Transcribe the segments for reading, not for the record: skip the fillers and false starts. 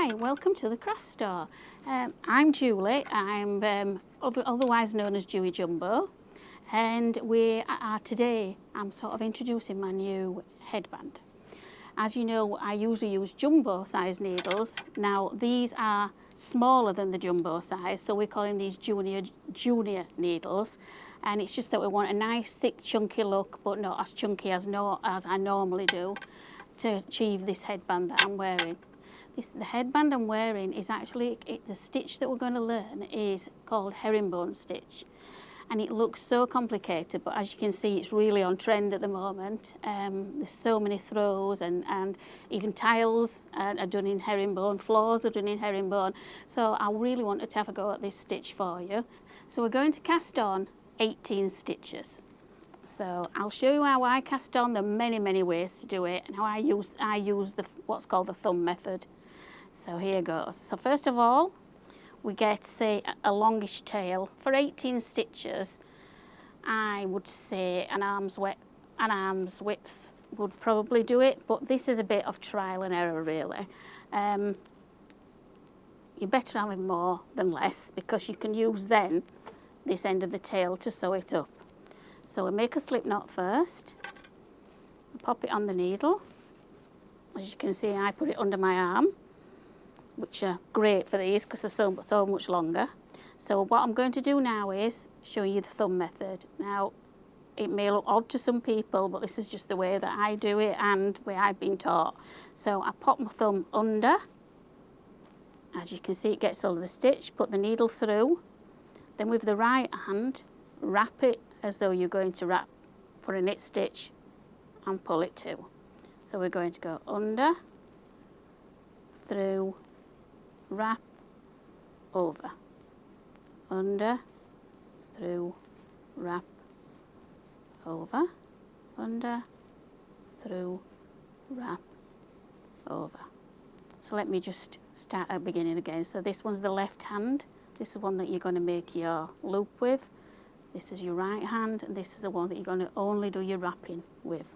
Hi, welcome to the craft store. I'm Julie. I'm otherwise known as Juey Jumbo, and I'm sort of introducing my new headband. As you know, I usually use jumbo size needles. Now these are smaller than the jumbo size, so we're calling these junior needles, and it's just that we want a nice thick chunky look, but not as chunky as I normally do, to achieve this headband that I'm wearing. The headband I'm wearing is actually, the stitch that we're going to learn is called herringbone stitch. And it looks so complicated, but as you can see, it's really on trend at the moment. There's so many throws, and even tiles are done in herringbone, floors are done in herringbone. So I really wanted to have a go at this stitch for you. So we're going to cast on 18 stitches. So I'll show you how I cast on. There are many ways to do it, and how I use what's called the thumb method. So here goes. So first of all, we get, say, a longish tail. For 18 stitches, I would say an arm's width would probably do it, but this is a bit of trial and error, really. You're better having more than less, because you can use then this end of the tail to sew it up. So we make a slip knot first, pop it on the needle. As you can see, I put it under my arm, which are great for these because they're so much longer. So what I'm going to do now is show you the thumb method. Now, it may look odd to some people, but this is just the way that I do it and the way I've been taught. So I pop my thumb under. As you can see, it gets all of the stitch, put the needle through. Then with the right hand, wrap it as though you're going to wrap for a knit stitch and pull it too. So we're going to go under, through, wrap, over, under, through, wrap, over, under, through, wrap, over. So let me just start at the beginning again. So this one's the left hand. This is one that you're going to make your loop with. This is your right hand, and this is the one that you're going to only do your wrapping with.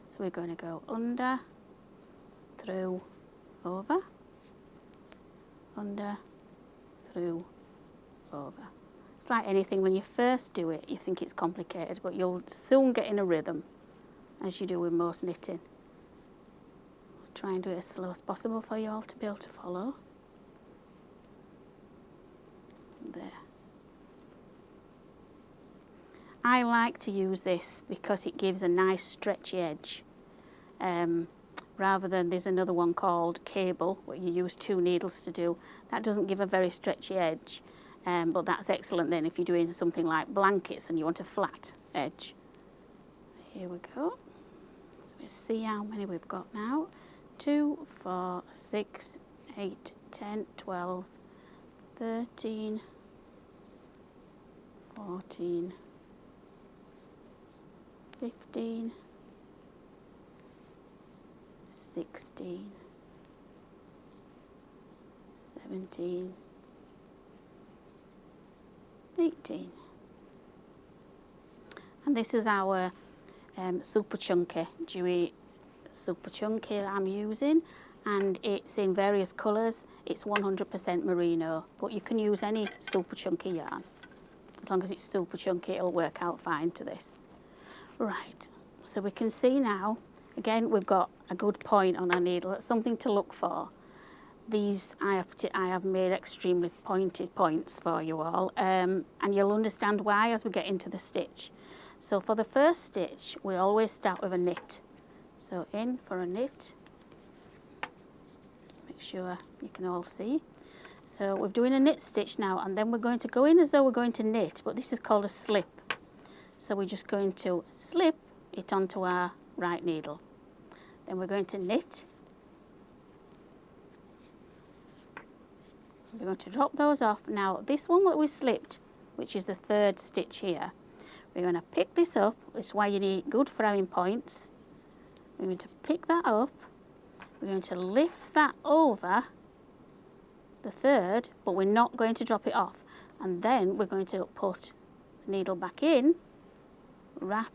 So we're going to go under, through, over, under, through, over. It's like anything, when you first do it, you think it's complicated, but you'll soon get in a rhythm, as you do with most knitting. I'll try and do it as slow as possible for you all to be able to follow. There. I like to use this because it gives a nice stretchy edge. Rather than, there's another one called cable, where you use 2 needles to do. That doesn't give a very stretchy edge, but that's excellent then if you're doing something like blankets and you want a flat edge. Here we go. So we see how many we've got now. 2, 4, 6, 8, 10, 12, 13, 14, 15, 16, 17, 18. And this is our super chunky, Juey super chunky that I'm using, and it's in various colours. It's 100% merino, but you can use any super chunky yarn. As long as it's super chunky, it'll work out fine to this. Right, so we can see now, again, we've got a good point on our needle. That's something to look for. These I have made extremely pointed points for you all, and you'll understand why as we get into the stitch. So for the first stitch, we always start with a knit. So in for a knit. Make sure you can all see. So we're doing a knit stitch now, and then we're going to go in as though we're going to knit, but this is called a slip. So we're just going to slip it onto our right needle. Then we're going to knit. We're going to drop those off. Now this one that we slipped, which is the 3rd stitch here, we're going to pick this up. This is why you need good throwing points. We're going to pick that up. We're going to lift that over the 3rd, but we're not going to drop it off. And then we're going to put the needle back in, wrap,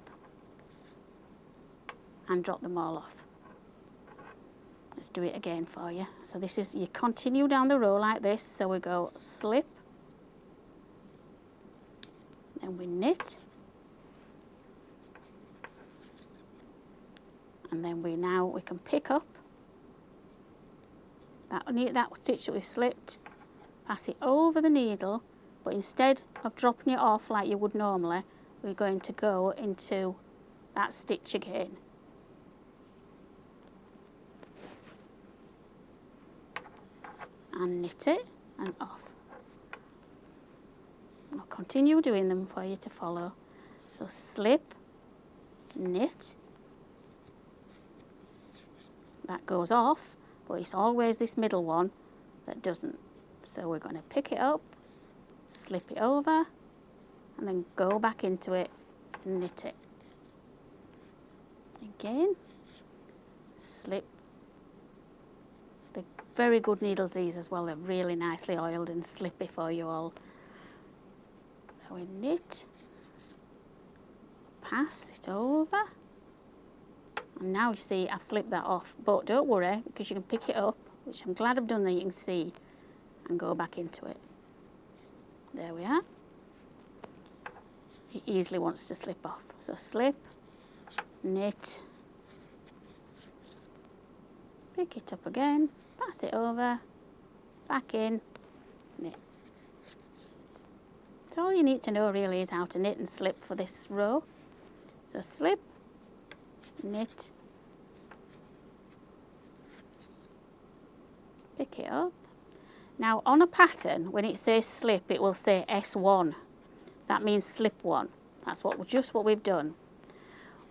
and drop them all off. Let's do it again for you. So this is, you continue down the row like this. So we go slip, then we knit, and then we can pick up that stitch that we've slipped, pass it over the needle, but instead of dropping it off like you would normally, we're going to go into that stitch again. And knit it and off. I'll continue doing them for you to follow. So slip, knit, that goes off, but it's always this middle one that doesn't. So we're going to pick it up, slip it over, and then go back into it, knit it. Again, slip. They're very good needles, these as well. They're really nicely oiled and slippy for you all. So we knit, pass it over, and now you see I've slipped that off, but don't worry, because you can pick it up, which I'm glad I've done that you can see, and go back into it. There we are. It easily wants to slip off. So slip, knit, pick it up again, pass it over, back in, knit. So all you need to know really is how to knit and slip for this row. So slip, knit, pick it up. Now on a pattern, when it says slip, it will say S1. That means slip one. That's just what we've done.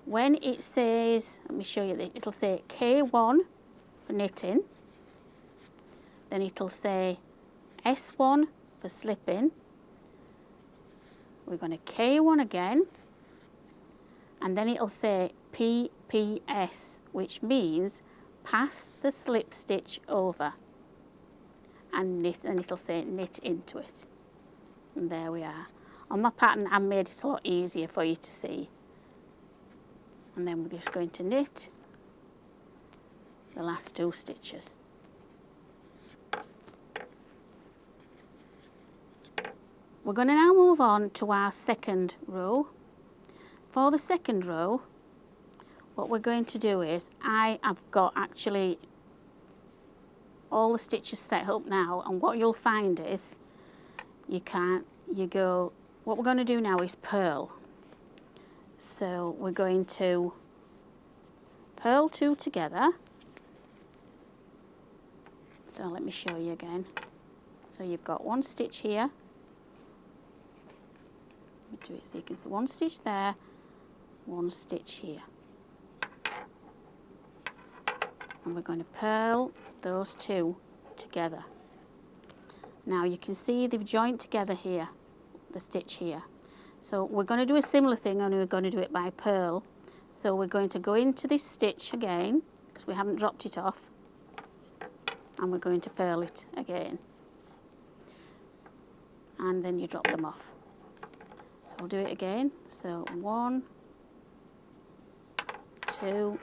When it says, let me show you this, it'll say K1 for knitting, then it'll say S1 for slipping. We're going to K1 again, and then it'll say PPS, which means pass the slip stitch over, and knit, and it'll say knit into it. And there we are. On my pattern, I made it a lot easier for you to see. And then we're just going to knit the last 2 stitches. We're going to now move on to our second row. For the second row, what we're going to do is, I have got actually all the stitches set up now, and what you'll find is, what we're going to do now is purl. So we're going to purl 2 together. So let me show you again. So you've got 1 stitch here. Let me do it so you can see 1 stitch there, 1 stitch here. And we're going to purl those 2 together. Now you can see they've joined together here, the stitch here. So we're going to do a similar thing, only we're going to do it by purl. So we're going to go into this stitch again, because we haven't dropped it off, and we're going to purl it again. And then you drop them off. So I'll do it again. So 1, 2,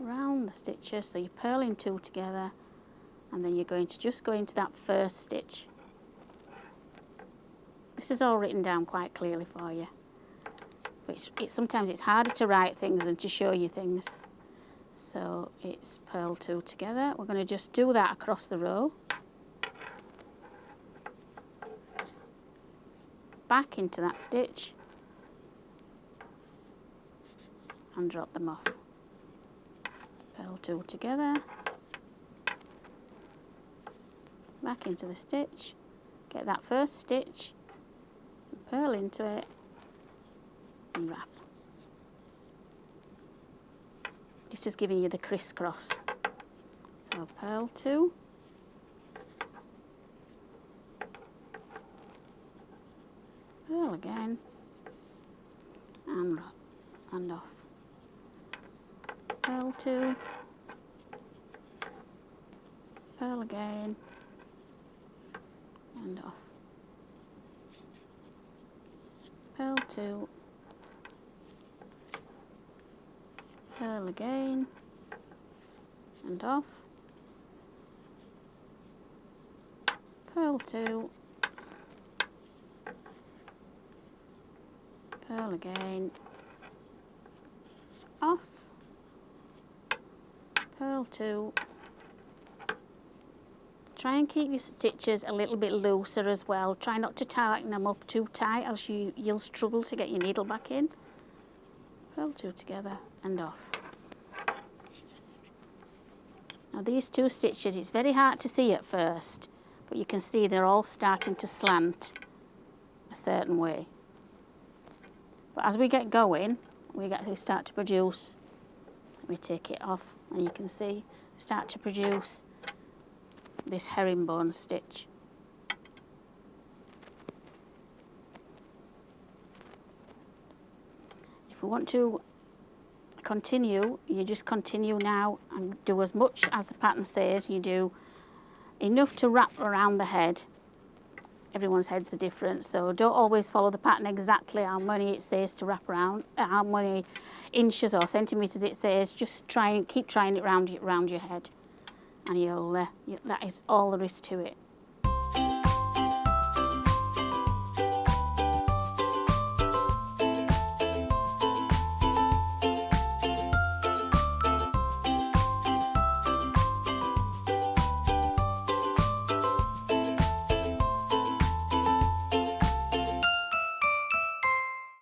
round the stitches, so you're purling 2 together, and then you're going to just go into that first stitch. This is all written down quite clearly for you, but sometimes it's harder to write things than to show you things. So it's purl 2 together. We're going to just do that across the row, back into that stitch, and drop them off. Purl 2 together, back into the stitch, get that first stitch, purl into it, and wrap. This is giving you the crisscross. So purl 2, purl again, and wrap, and off. Purl 2, purl again, and off. Purl 2, purl again, and off, purl 2, purl again, off, purl 2. Try and keep your stitches a little bit looser as well. Try not to tighten them up too tight, else you'll struggle to get your needle back in. Purl 2 together and off. Now these 2 stitches, it's very hard to see at first, but you can see they're all starting to slant a certain way. But as we get going, we start to produce, let me take it off, and you can see, start to produce this herringbone stitch. If we want to continue, you just continue now and do as much as the pattern says. You do enough to wrap around the head. Everyone's heads are different, so don't always follow the pattern exactly how many it says to wrap around, how many inches or centimetres it says. Just keep trying it round your head, and that is all there is to it.